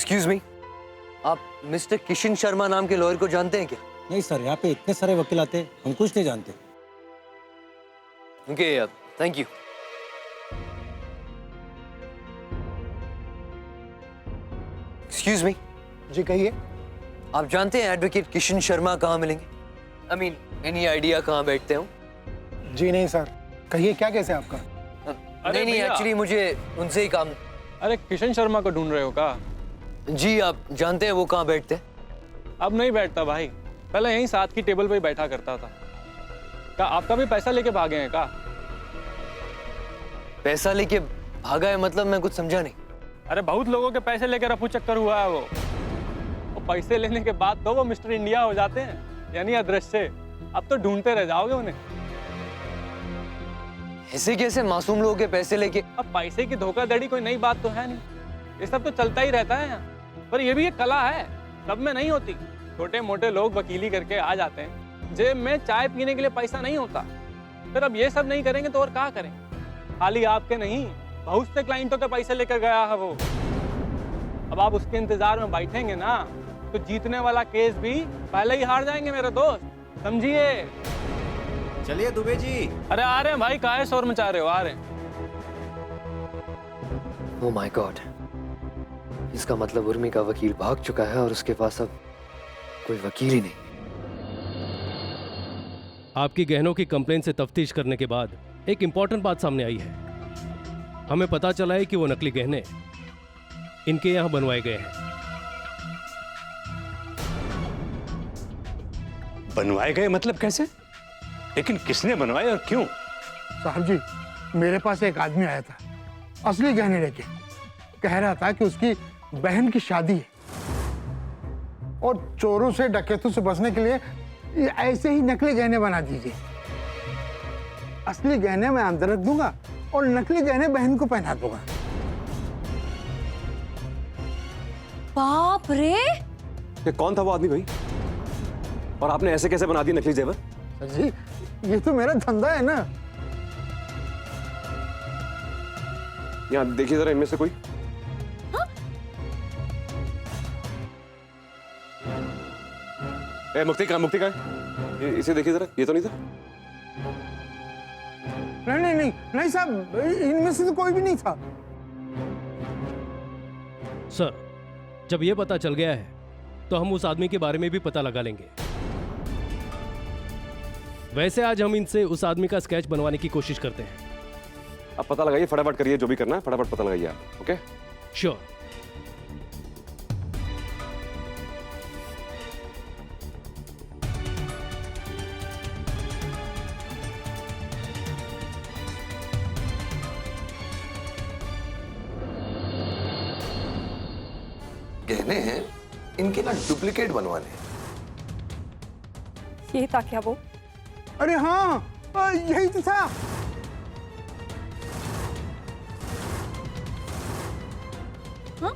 Excuse me, आप mister Kishan Sharma नाम के लॉयर को जानते हैं क्या? नहीं सर, यहाँ पे इतने सारे वकील आते हैं, हम कुछ नहीं जानते। Okay, thank you. Excuse me. जी कहिए। आप जानते हैं एडवोकेट किशन शर्मा कहाँ मिलेंगे? आई मीन एनी आइडिया कहाँ बैठते हो? जी नहीं सर, कहिए क्या केस है आपका? नहीं नहीं, एक्चुअली मुझे उनसे ही काम। अरे किशन शर्मा को ढूंढ रहे हो का? जी, आप जानते हैं वो कहाँ बैठते हैं? अब नहीं बैठता भाई, पहले यहीं साथ की टेबल पे ही बैठा करता था। का आपका भी पैसा लेके भागे हैं का? पैसा लेके भागा है मतलब मैं कुछ समझा नहीं। अरे बहुत लोगों के पैसे लेके रफू चक्कर हुआ है वो। पैसे लेने के बाद तो वो मिस्टर इंडिया हो जाते हैं, यानी अदृश्य। अब तो ढूंढते रह जाओगे उन्हें। ऐसे कैसे मासूम लोगों के पैसे लेके? अब पैसे की धोखाधड़ी कोई नई बात तो है नहीं, ये सब तो चलता ही रहता है यहाँ। पर ये भी एक कला है, सब में नहीं होती। छोटे मोटे लोग वकीली करके आ जाते हैं, जेब में चाय पीने के लिए पैसा नहीं होता। फिर अब ये सब नहीं करेंगे तो और क्या करेंगे? खाली आपके नहीं, बहुत से क्लाइंटों के पैसे लेकर गया है वो। अब आप उसके इंतजार में बैठेंगे ना तो जीतने वाला केस भी पहले ही हार जाएंगे मेरे दोस्त, समझिए। चलिए दुबे जी। अरे आ रहे हैं भाई, काहे शोर मचा रहे हो? आ रहे हैं। ओह माय गॉड, इसका मतलब उर्मी का वकील भाग चुका है और उसके पास अब कोई वकील ही नहीं। आपकी गहनों की कंप्लेंट से तफ्तीश करने के बाद एक इंपॉर्टेंट बात सामने आई है। हमें पता चला है कि वो नकली गहने इनके यहां बनवाए गए हैं। बनवाए गए मतलब कैसे? लेकिन किसने बनवाए और क्यों? साहब जी, मेरे पास एक आदमी आया था असली गहने लेके। कह रहा था कि उसकी बहन की शादी है और चोरों से डकैतों से बचने के लिए ये ऐसे ही नकली गहने बना दीजिए। असली गहने मैं अंदर रख दूंगा और नकली गहने बहन को पहना दूंगा। बाप रे! ये कौन था वो आदमी भाई? और आपने ऐसे कैसे बना दिए नकली जेवर? सर जी, ये तो मेरा धंधा है ना। यहाँ देखिए जरा, इनमें से कोई। मुक्ति का इसे देखिए जरा, ये तो नहीं था। नहीं साहब, इनमें से तो कोई भी नहीं था। सर, जब ये पता चल गया है तो हम उस आदमी के बारे में भी पता लगा लेंगे। वैसे आज हम इनसे उस आदमी का स्केच बनवाने की कोशिश करते हैं। आप पता लगाइए, फटाफट करिए, जो भी करना है फटाफट पता लगाइए आप। Okay, sure. गहने हैं इनके ना डुप्लीकेट बनवाने हैं। ये था क्या वो? अरे हाँ, यही तो था। हाँ?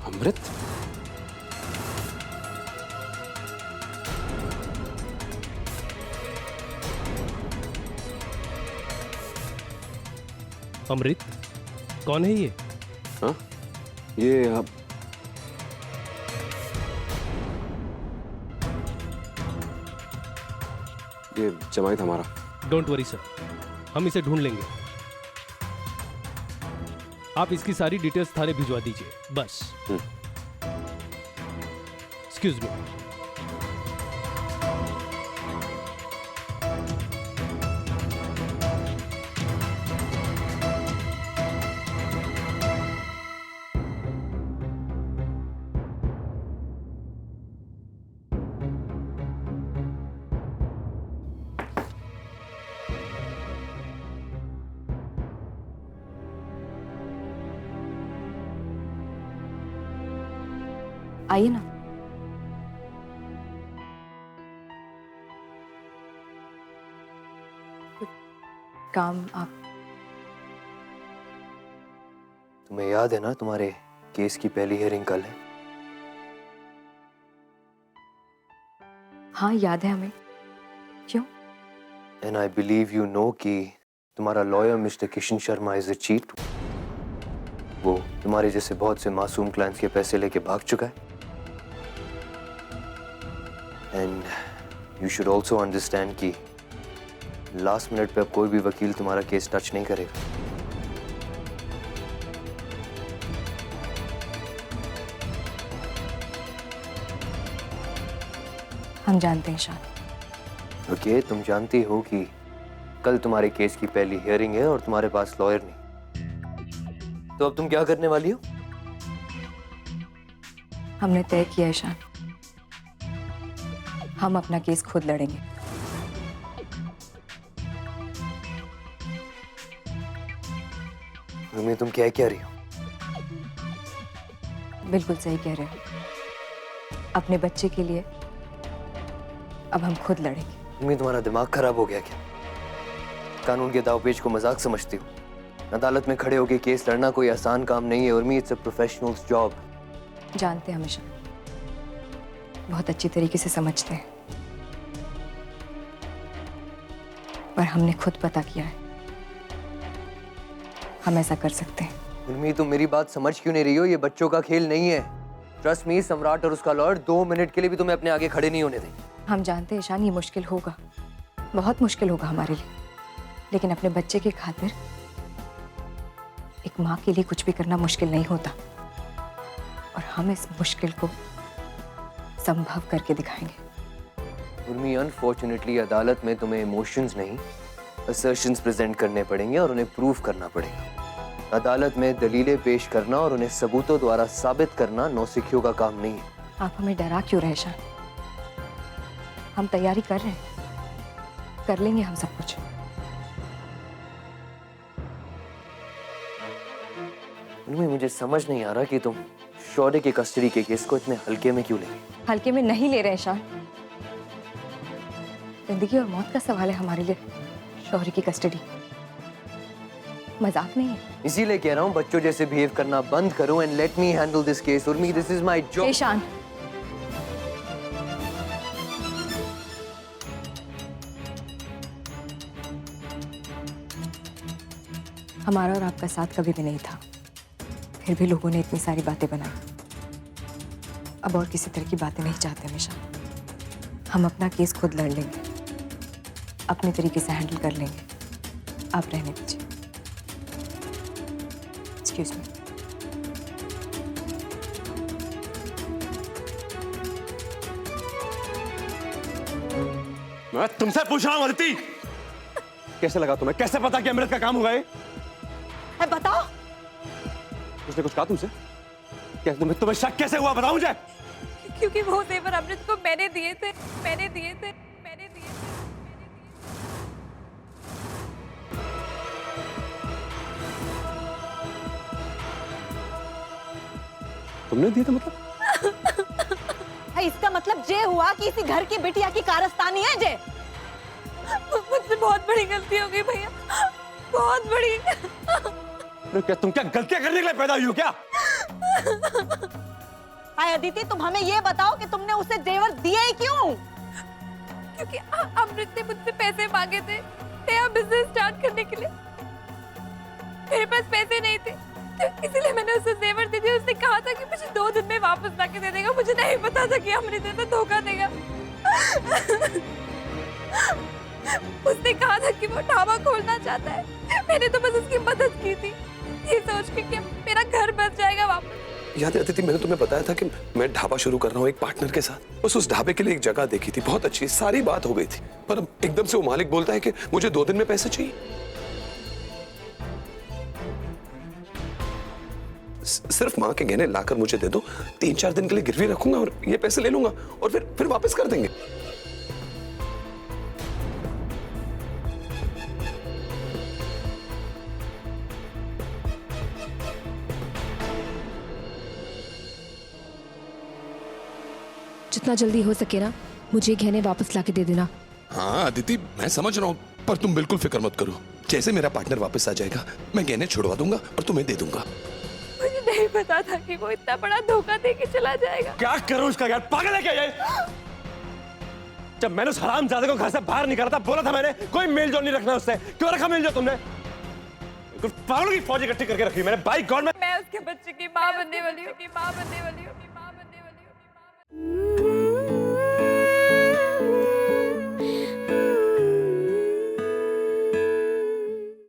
अमृत? अमृत कौन है ये? हाँ, ये आप ये जमाई था हमारा। डोंट वरी सर, हम इसे ढूंढ लेंगे। आप इसकी सारी डिटेल्स थाने भिजवा दीजिए बस। Excuse me. आइए ना। काम आप। तुम्हें याद है ना तुम्हारे केस की पहली हियरिंग कल है? हाँ याद है हमें। क्यों? And I believe you know कि तुम्हारा lawyer mister Kishan Sharma is a cheat. वो तुम्हारे जैसे बहुत से मासूम क्लाइंट्स के पैसे लेके भाग चुका है। And you should also understand कि लास्ट मिनट पे अब कोई भी वकील तुम्हारा केस टच नहीं करेगा। हम जानते हैं ईशान। ओके, तुम जानती हो कि कल तुम्हारे केस की पहली हियरिंग है और तुम्हारे पास लॉयर नहीं, तो अब तुम क्या करने वाली हो? हमने तय किया ईशान, हम अपना केस खुद लड़ेंगे। उर्मी, तुम क्या कह रही हो? बिल्कुल सही कह रहे हो। अपने बच्चे के लिए अब हम खुद लड़ेंगे। उर्मी, तुम्हारा दिमाग खराब हो गया क्या? कानून के दावपेच को मजाक समझती हो? अदालत में खड़े होकर केस लड़ना कोई आसान काम नहीं है Urmi, it's a professionals job. जानते हैं हमेशा, बहुत अच्छी तरीके से समझते हैं, पर हमने खुद पता किया है हम ऐसा कर सकते हैं। उर्मी, तुम मेरी बात समझ क्यों नहीं रही हो? ये बच्चों का खेल नहीं है। ट्रस्ट मी, सम्राट और उसका लॉयर 2 मिनट के लिए भी तुम्हें अपने आगे खड़े नहीं होने देंगे। हम जानते हैं ईशान, ये मुश्किल होगा, बहुत मुश्किल होगा हमारे लिए, लेकिन अपने बच्चे की खातिर एक माँ के लिए कुछ भी करना मुश्किल नहीं होता, और हम इस मुश्किल को संभव करके दिखाएंगे। उर्मी, अनफॉर्चुनेटली अदालत में तुम्हें इमोशंस नहीं, असर्शंस प्रेजेंट करने पड़ेंगे और उन्हें प्रूव करना पड़ेगा। अदालत में दलीलें पेश करना और उन्हें सबूतों द्वारा साबित करना नौसिखियों का काम नहीं है। आप हमें डरा क्यों रहे ईशान? हम तैयारी कर रहे हैं, कर लेंगे हम सब कुछ। उर्मी, मुझे समझ नहीं आ रहा कि तुम शौर्य के कस्टडी के केस को इतने हल्के में क्यों ले रही? हल्के में नहीं ले रहे ईशान, जिंदगी और मौत का सवाल है हमारे लिए। शौर्य की कस्टडी मजाक नहीं है। इसीलिए कह रहा हूँ बच्चों जैसे बिहेव करना बंद करो and let me handle this case. Urmi, this is my job. Ishan, हमारा और आपका साथ कभी भी नहीं था, फिर भी लोगों ने इतनी सारी बातें बनाई। अब और किसी तरह की बातें नहीं चाहते हमेशा। हम अपना केस खुद लड़ लेंगे, अपने तरीके से हैंडल कर लेंगे। आप रहने दीजिए। Excuse me. मैं तुमसे पूछ रहा हूँ अदिति, कैसे लगा तुम्हें? कैसे पता कि अमृत का काम हुआ है? बताओ। उसने कुछ कहा तुमसे? क्या तुम्हें शक कैसे हुआ? बताओ मुझे। क्योंकि वो जेवर अमृत को मैंने दिए थे, मैंने दिए थे। तुमने दिए थे मतलब? इसका मतलब ये हुआ कि इसी घर की बिटिया की कारस्तानी है जे। मुझसे बहुत बड़ी गलती हो गई भैया, बहुत बड़ी। क्या तुम क्या गलतियां करने के लिए पैदा हुई हो क्या? हाय अदिति, तुम हमें ये बताओ कि तुमने उसे जेवर दिए ही क्यों? क्योंकि अमृत ने मुझसे पैसे मांगे थे नया बिजनेस स्टार्ट करने के लिए। मेरे पास पैसे नहीं थे, तो इसीलिए मैंने उसे जेवर दे दिए। उसने कहा था कि मुझे 2 दिन में वापस लाके दे देगा। मुझे नहीं पता था कि अमृत ऐसा धोखा देगा। उसने कहा था कि वो ढाबा खोलना चाहता है। मैंने तो बस उसकी मदद की थी, ये सोच के कि मेरा घर बच जाएगा वापस। याद है अदिति, मैंने तुम्हें बताया था कि मैं ढाबा शुरू कर रहा हूँ एक पार्टनर के साथ। बस उस ढाबे के लिए एक जगह देखी थी, बहुत अच्छी, सारी बात हो गई थी, पर अब एकदम से वो मालिक बोलता है कि मुझे 2 दिन में पैसे चाहिए। सिर्फ माँ के गहने लाकर मुझे दे दो, 3-4 दिन के लिए गिरवी रखूंगा और ये पैसे ले लूंगा और फिर वापस कर देंगे। जितना जल्दी हो सके ना, मुझे गहने वापस लाके दे देना। हाँ अदिति, मैं समझ रहा हूँ, पर तुम बिल्कुल फिक्र मत करो। जैसे मेरा पार्टनर वापस आ जाएगा, मैं गहने छुड़वा दूंगा और तुम्हें दे दूंगा। मुझे नहीं पता था कि वो इतना इतना बड़ा धोखा दे के चला जाएगा। क्या करूं इसका यार? पागल है क्या ये? 3-4 दिन के लिए गिरवी रखूंगा और ये पैसे ले लूंगा और फिर वापस कर देंगे। क्या करूं इसका यार? पागल है क्या ये? क्या करूं इसका यार? पागल है क्या ये? जब मैंने उस हरामजादे को घर से बाहर निकाला था, बोला था मैंने कोई मेल जोल नहीं रखना उससे। क्यों रखा मेल जोल तुमने? पागलों की फौज इकट्ठी करके रखी मैंने। बाई गॉड, मैं उसके बच्चे की माँ बनने वाली हूँ।